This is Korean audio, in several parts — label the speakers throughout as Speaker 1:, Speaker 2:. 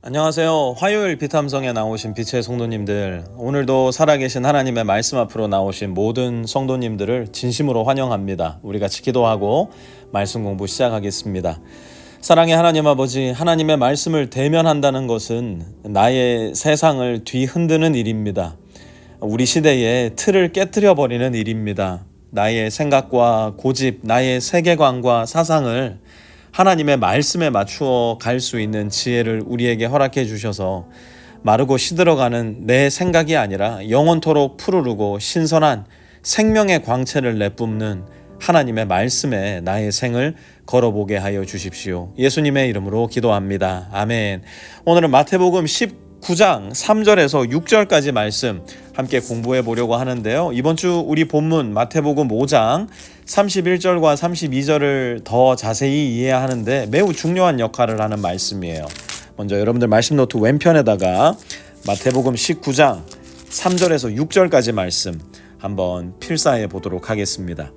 Speaker 1: 안녕하세요. 화요일 비탐성에 나오신 빛의 성도님들, 오늘도 살아계신 하나님의 말씀 앞으로 나오신 모든 성도님들을 진심으로 환영합니다. 우리 같이 기도하고 말씀 공부 시작하겠습니다. 사랑의 하나님 아버지, 하나님의 말씀을 대면한다는 것은 나의 세상을 뒤흔드는 일입니다. 우리 시대의 틀을 깨뜨려 버리는 일입니다. 나의 생각과 고집, 나의 세계관과 사상을 하나님의 말씀에 맞추어 갈 수 있는 지혜를 우리에게 허락해 주셔서 마르고 시들어가는 내 생각이 아니라 영원토록 푸르르고 신선한 생명의 광채를 내뿜는 하나님의 말씀에 나의 생을 걸어보게 하여 주십시오. 예수님의 이름으로 기도합니다. 아멘. 오늘은 마태복음 19장 3절에서 6절까지 말씀 함께 공부해 보려고 하는데요. 이번 주 우리 본문 마태복음 5장 31절과 32절을 더 자세히 이해해야 하는데 매우 중요한 역할을 하는 말씀이에요. 먼저 여러분들 말씀 노트 왼편에다가 마태복음 19장 3절에서 6절까지 말씀 한번 필사해 보도록 하겠습니다.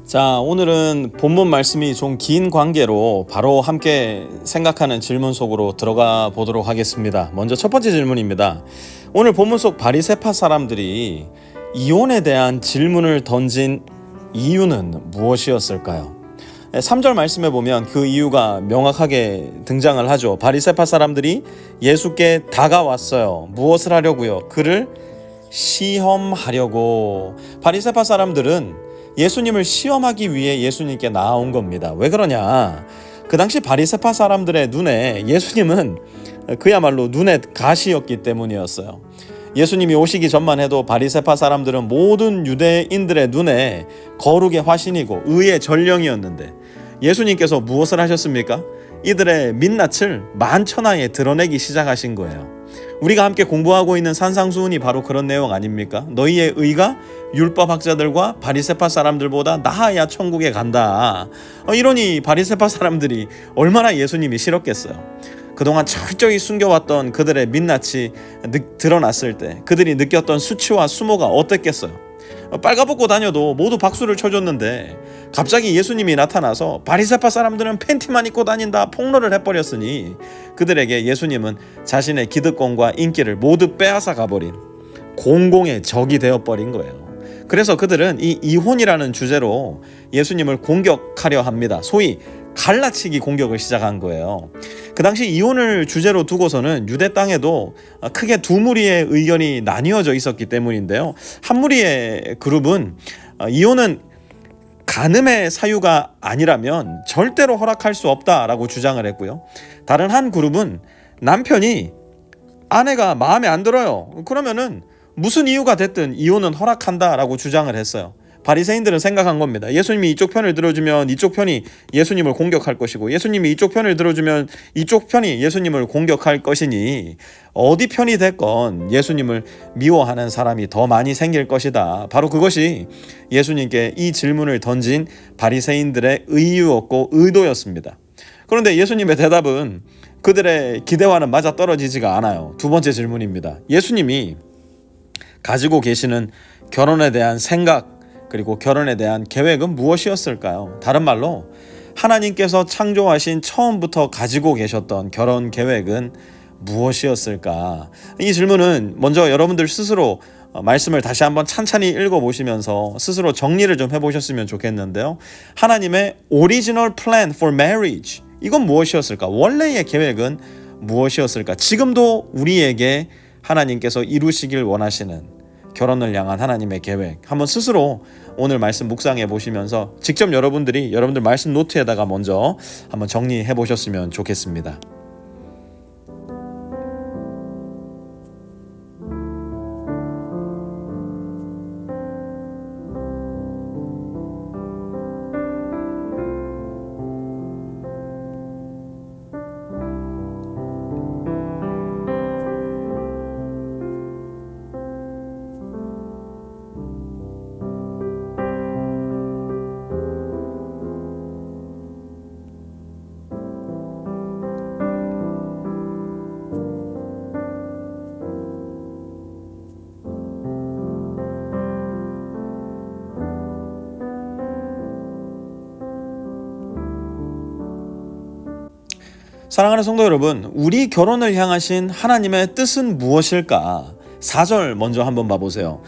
Speaker 1: 자, 오늘은 본문 말씀이 좀 긴 관계로 바로 함께 생각하는 질문 속으로 들어가 보도록 하겠습니다. 먼저 첫 번째 질문입니다. 오늘 본문 속 바리새파 사람들이 이혼에 대한 질문을 던진 이유는 무엇이었을까요? 3절 말씀에 보면 그 이유가 명확하게 등장을 하죠. 바리새파 사람들이 예수께 다가왔어요. 무엇을 하려고요? 그를 시험하려고. 바리새파 사람들은 예수님을 시험하기 위해 예수님께 나아온 겁니다. 왜 그러냐? 그 당시 바리새파 사람들의 눈에 예수님은 그야말로 눈의 가시였기 때문이었어요. 예수님이 오시기 전만 해도 바리새파 사람들은 모든 유대인들의 눈에 거룩의 화신이고 의의 전령이었는데 예수님께서 무엇을 하셨습니까? 이들의 민낯을 만천하에 드러내기 시작하신 거예요. 우리가 함께 공부하고 있는 산상수훈이 바로 그런 내용 아닙니까? 너희의 의가 율법학자들과 바리새파 사람들보다 나아야 천국에 간다. 이러니 바리새파 사람들이 얼마나 예수님이 싫었겠어요. 그동안 철저히 숨겨왔던 그들의 민낯이 드러났을 때 그들이 느꼈던 수치와 수모가 어땠겠어요. 빨가벗고 다녀도 모두 박수를 쳐줬는데 갑자기 예수님이 나타나서 바리새파 사람들은 팬티만 입고 다닌다 폭로를 해버렸으니 그들에게 예수님은 자신의 기득권과 인기를 모두 빼앗아 가버린 공공의 적이 되어버린 거예요. 그래서 그들은 이 이혼이라는 주제로 예수님을 공격하려 합니다. 소위 갈라치기 공격을 시작한 거예요. 그 당시 이혼을 주제로 두고서는 유대 땅에도 크게 두 무리의 의견이 나뉘어져 있었기 때문인데요. 한 무리의 그룹은 이혼은 간음의 사유가 아니라면 절대로 허락할 수 없다라고 주장을 했고요. 다른 한 그룹은 남편이 아내가 마음에 안 들어요. 그러면은 무슨 이유가 됐든 이혼은 허락한다라고 주장을 했어요. 바리새인들은 생각한 겁니다. 예수님이 이쪽 편을 들어주면 이쪽 편이 예수님을 공격할 것이고 예수님이 이쪽 편을 들어주면 이쪽 편이 예수님을 공격할 것이니 어디 편이 됐건 예수님을 미워하는 사람이 더 많이 생길 것이다. 바로 그것이 예수님께 이 질문을 던진 바리새인들의 의유였고 의도였습니다. 그런데 예수님의 대답은 그들의 기대와는 맞아떨어지지가 않아요. 두 번째 질문입니다. 예수님이 가지고 계시는 결혼에 대한 생각 그리고 결혼에 대한 계획은 무엇이었을까요? 다른 말로 하나님께서 창조하신 처음부터 가지고 계셨던 결혼 계획은 무엇이었을까? 이 질문은 먼저 여러분들 스스로 말씀을 다시 한번 찬찬히 읽어보시면서 스스로 정리를 좀 해보셨으면 좋겠는데요. 하나님의 original plan for marriage, 이건 무엇이었을까? 원래의 계획은 무엇이었을까? 지금도 우리에게 하나님께서 이루시길 원하시는 결혼을 향한 하나님의 계획, 한번 스스로 오늘 말씀 묵상해 보시면서 직접 여러분들 말씀 노트에다가 먼저 한번 정리해 보셨으면 좋겠습니다. 사랑하는 성도 여러분, 우리 결혼을 향하신 하나님의 뜻은 무엇일까? 4절 먼저 한번 봐보세요.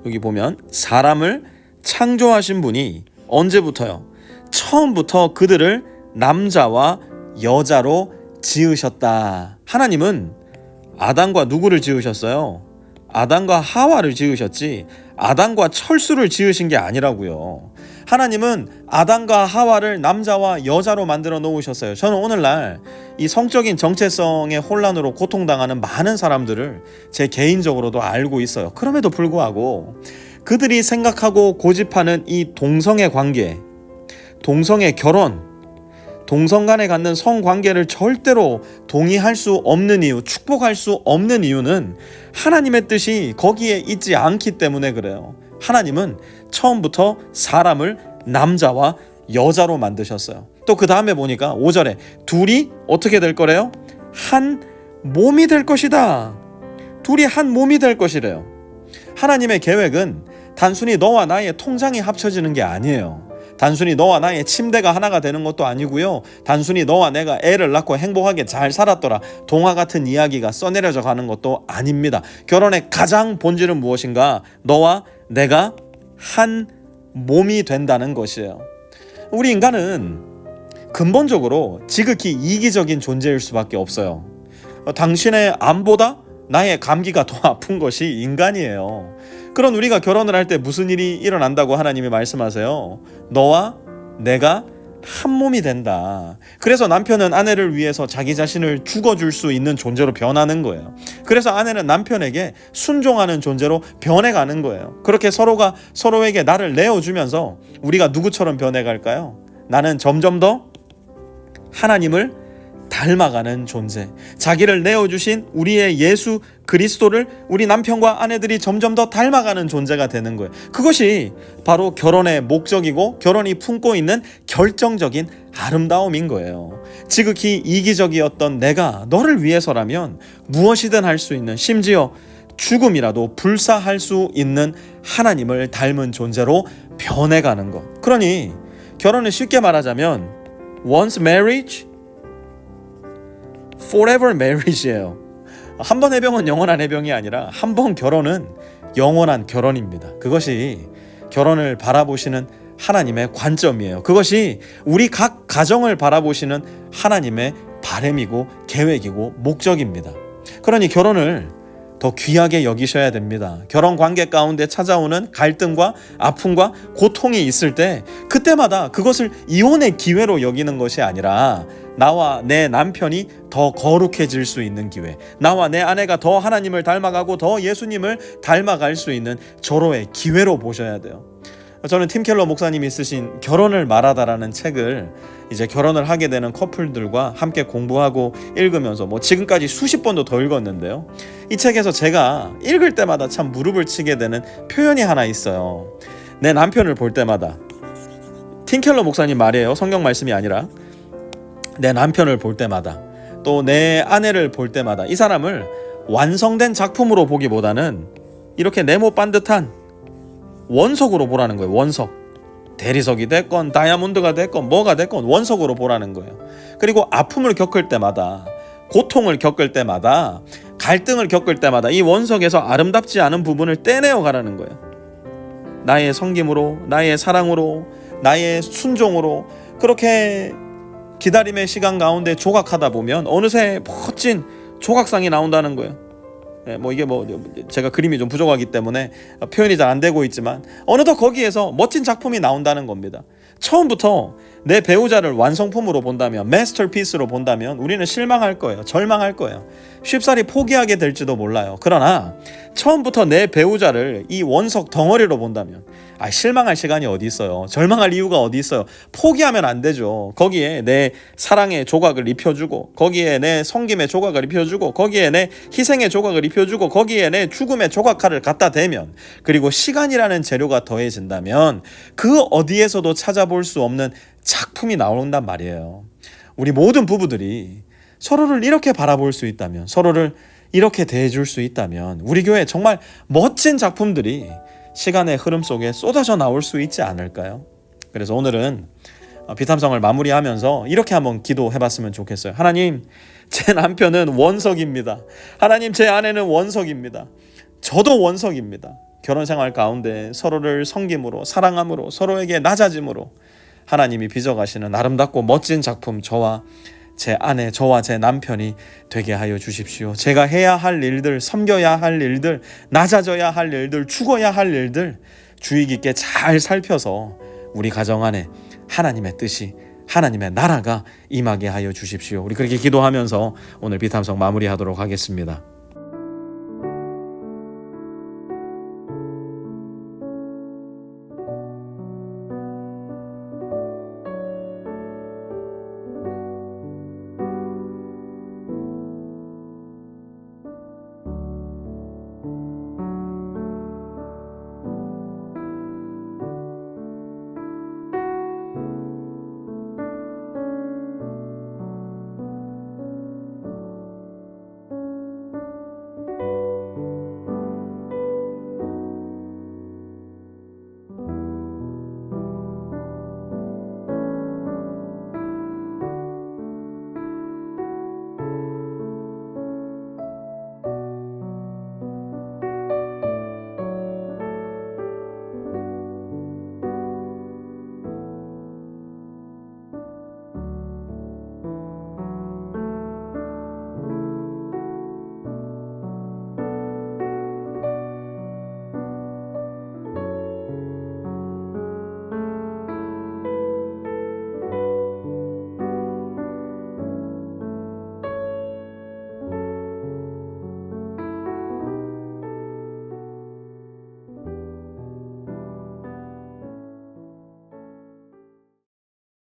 Speaker 1: 여기 보면 사람을 창조하신 분이 언제부터요? 처음부터 그들을 남자와 여자로 지으셨다. 하나님은 아담과 누구를 지으셨어요? 아담과 하와를 지으셨지 아담과 철수를 지으신 게 아니라고요. 하나님은 아담과 하와를 남자와 여자로 만들어 놓으셨어요. 저는 오늘날 이 성적인 정체성의 혼란으로 고통당하는 많은 사람들을 제 개인적으로도 알고 있어요. 그럼에도 불구하고 그들이 생각하고 고집하는 이 동성의 관계, 동성의 결혼, 동성 간에 갖는 성관계를 절대로 동의할 수 없는 이유, 축복할 수 없는 이유는 하나님의 뜻이 거기에 있지 않기 때문에 그래요. 하나님은 처음부터 사람을 남자와 여자로 만드셨어요. 또 그 다음에 보니까 5절에 둘이 어떻게 될 거래요? 한 몸이 될 것이다. 둘이 한 몸이 될 것이래요. 하나님의 계획은 단순히 너와 나의 통장이 합쳐지는 게 아니에요. 단순히 너와 나의 침대가 하나가 되는 것도 아니고요. 단순히 너와 내가 애를 낳고 행복하게 잘 살았더라, 동화 같은 이야기가 써내려져 가는 것도 아닙니다. 결혼의 가장 본질은 무엇인가? 너와 내가 한 몸이 된다는 것이에요. 우리 인간은 근본적으로 지극히 이기적인 존재일 수밖에 없어요. 당신의 암보다 나의 감기가 더 아픈 것이 인간이에요. 그런 우리가 결혼을 할 때 무슨 일이 일어난다고 하나님이 말씀하세요? 너와 내가 한 몸이 된다. 그래서 남편은 아내를 위해서 자기 자신을 죽어줄 수 있는 존재로 변하는 거예요. 그래서 아내는 남편에게 순종하는 존재로 변해가는 거예요. 그렇게 서로가 서로에게 나를 내어주면서 우리가 누구처럼 변해갈까요? 나는 점점 더 하나님을 닮아가는 존재, 자기를 내어주신 우리의 예수 그리스도를 우리 남편과 아내들이 점점 더 닮아가는 존재가 되는 거예요. 그것이 바로 결혼의 목적이고 결혼이 품고 있는 결정적인 아름다움인 거예요. 지극히 이기적이었던 내가 너를 위해서라면 무엇이든 할 수 있는, 심지어 죽음이라도 불사할 수 있는 하나님을 닮은 존재로 변해가는 것. 그러니 결혼을 쉽게 말하자면 once marriage, forever marriage예요. 한 번 해병은 영원한 해병이 아니라 한 번 결혼은 영원한 결혼입니다. 그것이 결혼을 바라보시는 하나님의 관점이에요. 그것이 우리 각 가정을 바라보시는 하나님의 바람이고 계획이고 목적입니다. 그러니 결혼을 더 귀하게 여기셔야 됩니다. 결혼 관계 가운데 찾아오는 갈등과 아픔과 고통이 있을 때 그때마다 그것을 이혼의 기회로 여기는 것이 아니라 나와 내 남편이 더 거룩해질 수 있는 기회, 나와 내 아내가 더 하나님을 닮아가고 더 예수님을 닮아갈 수 있는 절호의 기회로 보셔야 돼요. 저는 팀 켈러 목사님이 쓰신 결혼을 말하다라는 책을 이제 결혼을 하게 되는 커플들과 함께 공부하고 읽으면서 지금까지 수십 번도 더 읽었는데요. 이 책에서 제가 읽을 때마다 참 무릎을 치게 되는 표현이 하나 있어요. 내 남편을 볼 때마다, 팀 켈러 목사님 말이에요. 성경 말씀이 아니라. 내 남편을 볼 때마다, 또 내 아내를 볼 때마다 이 사람을 완성된 작품으로 보기보다는 이렇게 네모 반듯한 원석으로 보라는 거예요. 원석. 대리석이 됐건 다이아몬드가 됐건 뭐가 됐건 원석으로 보라는 거예요. 그리고 아픔을 겪을 때마다, 고통을 겪을 때마다, 갈등을 겪을 때마다 이 원석에서 아름답지 않은 부분을 떼내어 가라는 거예요. 나의 섬김으로, 나의 사랑으로, 나의 순종으로 그렇게 기다림의 시간 가운데 조각하다 보면 어느새 멋진 조각상이 나온다는 거예요. 이게 제가 그림이 좀 부족하기 때문에 표현이 잘 안 되고 있지만 어느덧 거기에서 멋진 작품이 나온다는 겁니다. 처음부터 내 배우자를 완성품으로 본다면, 마스터피스로 본다면 우리는 실망할 거예요. 절망할 거예요. 쉽사리 포기하게 될지도 몰라요. 그러나 처음부터 내 배우자를 이 원석 덩어리로 본다면 실망할 시간이 어디 있어요. 절망할 이유가 어디 있어요. 포기하면 안 되죠. 거기에 내 사랑의 조각을 입혀주고, 거기에 내 섬김의 조각을 입혀주고, 거기에 내 희생의 조각을 입혀주고, 거기에 내 죽음의 조각칼을 갖다 대면, 그리고 시간이라는 재료가 더해진다면 그 어디에서도 찾아볼 수 없는 작품이 나온단 말이에요. 우리 모든 부부들이 서로를 이렇게 바라볼 수 있다면, 서로를 이렇게 대해줄 수 있다면 우리 교회에 정말 멋진 작품들이 시간의 흐름 속에 쏟아져 나올 수 있지 않을까요? 그래서 오늘은 비탐성을 마무리하면서 이렇게 한번 기도해봤으면 좋겠어요. 하나님, 제 남편은 원석입니다. 하나님, 제 아내는 원석입니다. 저도 원석입니다. 결혼생활 가운데 서로를 섬김으로, 사랑함으로, 서로에게 낮아짐으로 하나님이 빚어가시는 아름답고 멋진 작품, 저와 제 아내, 저와 제 남편이 되게 하여 주십시오. 제가 해야 할 일들, 섬겨야 할 일들, 낮아져야 할 일들, 죽어야 할 일들 주의 깊게 잘 살펴서 우리 가정 안에 하나님의 뜻이, 하나님의 나라가 임하게 하여 주십시오. 우리 그렇게 기도하면서 오늘 비탐성 마무리하도록 하겠습니다.